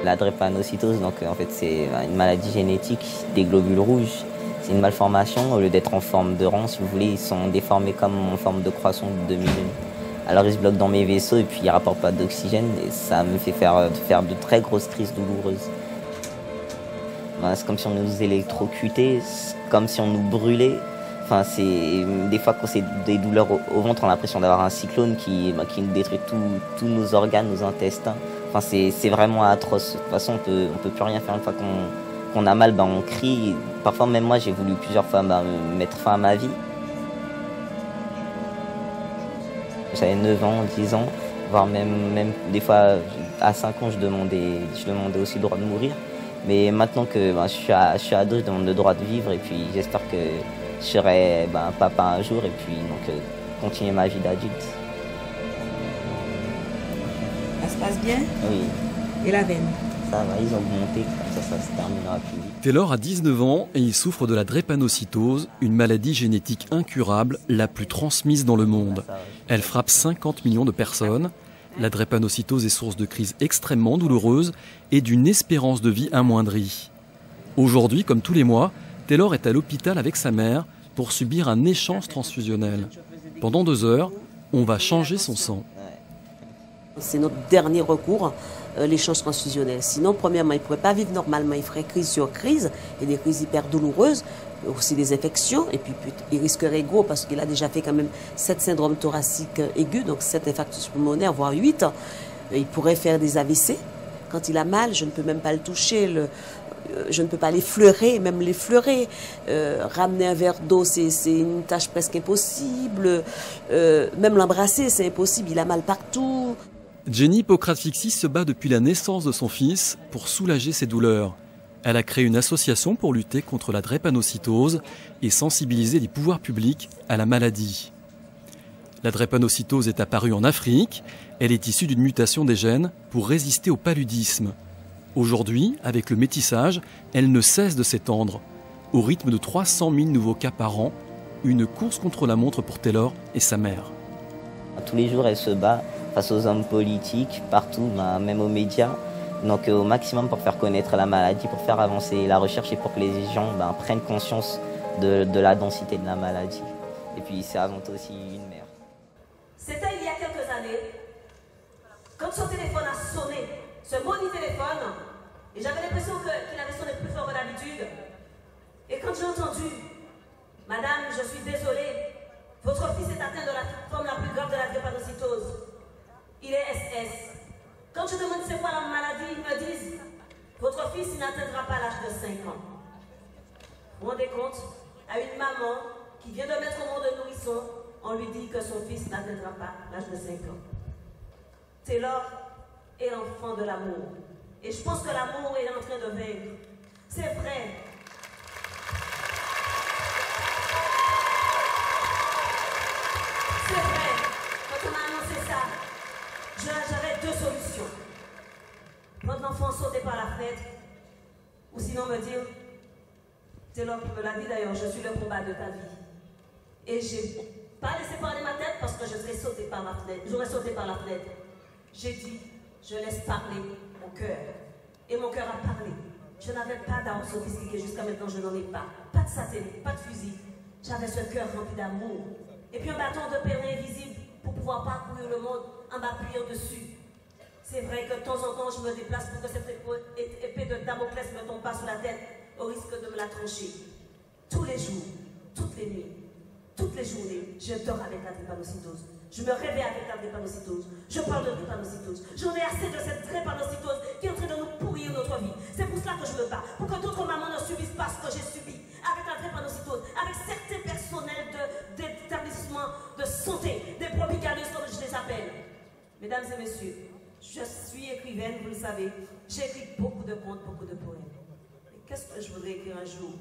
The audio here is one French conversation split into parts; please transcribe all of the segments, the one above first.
la drépanocytose, donc en fait c'est une maladie génétique des globules rouges. C'est une malformation, au lieu d'être en forme de rond, si vous voulez, ils sont déformés comme en forme de croissant de demi-lune. Alors ils se bloquent dans mes vaisseaux et puis ils ne rapportent pas d'oxygène et ça me fait faire de très grosses crises douloureuses. C'est comme si on nous électrocutait, comme si on nous brûlait. Enfin, des fois quand c'est des douleurs au ventre, on a l'impression d'avoir un cyclone qui nous détruit tous nos organes, nos intestins. Enfin, c'est vraiment atroce. De toute façon, on peut plus rien faire une fois qu'on a mal, on crie. Parfois même moi j'ai voulu plusieurs fois mettre fin à ma vie. J'avais 9 ans, 10 ans, voire même des fois à 5 ans je demandais aussi le droit de mourir. Mais maintenant que je suis ado, je demande le droit de vivre et puis j'espère que je serai papa un jour et puis donc continuer ma vie d'adulte. Ça se passe bien? Oui. Et la veine? Ça va, ils ont augmenté, comme ça se terminera plus vite. Taylor a 19 ans et il souffre de la drépanocytose, une maladie génétique incurable, la plus transmise dans le monde. Elle frappe 50 millions de personnes. La drépanocytose est source de crises extrêmement douloureuses et d'une espérance de vie amoindrie. Aujourd'hui, comme tous les mois, Taylor est à l'hôpital avec sa mère pour subir un échange transfusionnel. Pendant 2 heures, on va changer son sang. C'est notre dernier recours, l'échange transfusionnel. Sinon, premièrement, il ne pourrait pas vivre normalement, il ferait crise sur crise, et des crises hyper douloureuses, aussi des infections, et puis il risquerait gros parce qu'il a déjà fait quand même 7 syndromes thoraciques aigus, donc 7 infarctus pulmonaires, voire 8. Il pourrait faire des AVC. Quand il a mal, je ne peux même pas le toucher, je ne peux pas l'effleurer, même l'effleurer. Ramener un verre d'eau, c'est une tâche presque impossible. Même l'embrasser, c'est impossible, il a mal partout. Jenny Pokratvixi se bat depuis la naissance de son fils pour soulager ses douleurs. Elle a créé une association pour lutter contre la drépanocytose et sensibiliser les pouvoirs publics à la maladie. La drépanocytose est apparue en Afrique. Elle est issue d'une mutation des gènes pour résister au paludisme. Aujourd'hui, avec le métissage, elle ne cesse de s'étendre. Au rythme de 300 000 nouveaux cas par an, une course contre la montre pour Taylor et sa mère. Tous les jours, elle se bat face aux hommes politiques, partout, même aux médias. Donc au maximum pour faire connaître la maladie, pour faire avancer la recherche et pour que les gens prennent conscience de la densité de la maladie. Et puis c'est avant tout aussi une mère. C'était il y a quelques années, quand son téléphone a sonné, ce maudit téléphone, et j'avais l'impression qu'il avait sonné plus fort que d'habitude. Et quand j'ai entendu, Madame, je suis désolée, votre fils est atteint de la forme la plus grave de la drépanocytose. Il est SS. Quand je demande c'est quoi la maladie, ils me disent votre fils n'atteindra pas l'âge de 5 ans. Vous vous rendez compte? À une maman qui vient de mettre au monde un nourrisson, on lui dit que son fils n'atteindra pas l'âge de 5 ans. Taylor est l'enfant de l'amour. Et je pense que l'amour est en train de vaincre. C'est vrai. C'est vrai. Quand on m'a annoncé ça, j'avais 2 solutions. Prendre l'enfant sauter par la fenêtre, ou sinon me dire, Taylor qui me l'a dit d'ailleurs, je suis le combat de ta vie. Et j'ai pas laissé parler ma tête parce que j'aurais sauté par la fenêtre. J'ai dit, je laisse parler mon cœur. Et mon cœur a parlé. Je n'avais pas d'armes sophistiquées, jusqu'à maintenant je n'en ai pas. Pas de satellite, pas de fusil. J'avais ce cœur rempli d'amour. Et puis un bâton de pèlerin invisible pour pouvoir parcourir le monde en m'appuyant dessus. C'est vrai que de temps en temps je me déplace pour que cette épée de Damoclès ne me tombe pas sur la tête au risque de me la trancher. Tous les jours, toutes les nuits, toutes les journées, je dors avec la drépanocytose. Je me réveille avec la drépanocytose. Je parle de drépanocytose. J'en ai assez de cette drépanocytose qui est en train de nous pourrir notre vie. C'est pour cela que je me bats. Pour que d'autres mamans ne subissent pas ce que j'ai subi avec la drépanocytose, avec certains personnels d'établissements de santé, des brebis galeuses comme je les appelle. Mesdames et messieurs, je suis écrivaine, vous le savez. J'ai écrit beaucoup de contes, beaucoup de poèmes. Et qu'est-ce que je voudrais écrire un jour?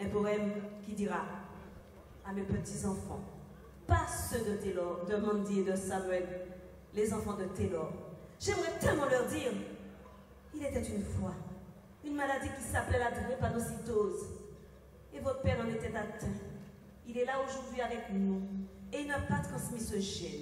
Un poème qui dira à mes petits-enfants, pas ceux de Taylor, de Mandy et de Samuel, les enfants de Taylor. J'aimerais tellement leur dire, il était une fois une maladie qui s'appelait la drépanocytose. Et votre père en était atteint. Il est là aujourd'hui avec nous. Et il n'a pas transmis ce gène.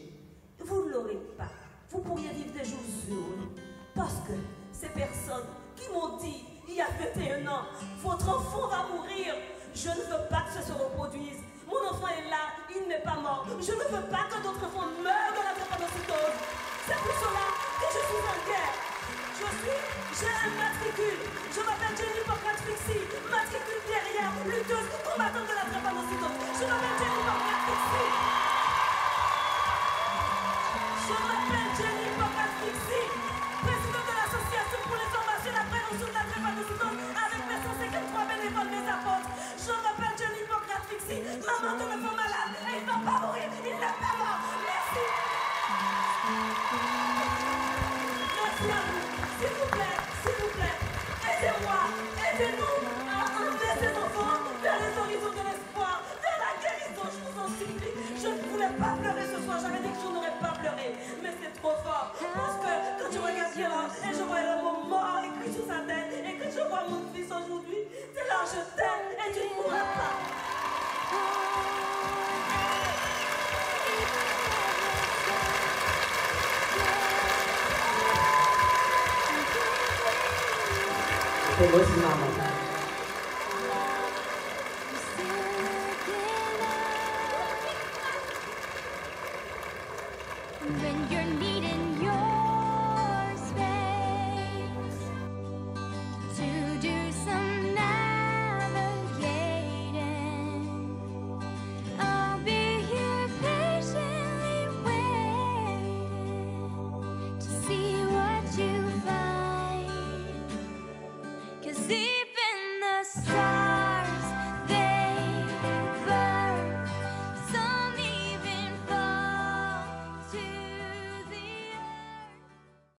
Vous ne l'aurez pas. Vous pourriez vivre des jours heureux. Parce que ces personnes qui m'ont dit, il y a 21 ans, votre enfant va mourir. Je ne veux pas que ce se reproduise. Mon enfant est là, il n'est pas mort. Je ne veux pas que d'autres enfants meurent de la drépanocytose. C'est pour cela que je suis en guerre. J'ai un matricule. Je m'appelle Jenny Pocatfixie, matricule guerrière, lutteuse, combattante de la drépanocytose. Je m'appelle Jenny Pocatfixie. Je m'appelle Jenny Pocatfixie, présidente de l'association pour les formations et la prévention de la drépanocytose avec mes 153 bénévoles, mes apôtres. Je m'appelle Jenny Pocatfixie, maman de l'enfant malade et il ne va pas mourir, il n'est pas mort. Merci. Merci à vous. S'il vous plaît, aidez-moi, aidez-nous à emmener ces enfants vers les horizons de l'espoir, vers la guérison, je vous en supplie. Je ne voulais pas pleurer ce soir, j'avais dit que je n'aurais pas pleuré, mais c'est trop fort. Parce que quand je regarde là et je vois le mot mort écrit sur sa tête, et que je vois mon fils aujourd'hui, c'est là je t'aime et tu ne mourras pas. C'est votre maman.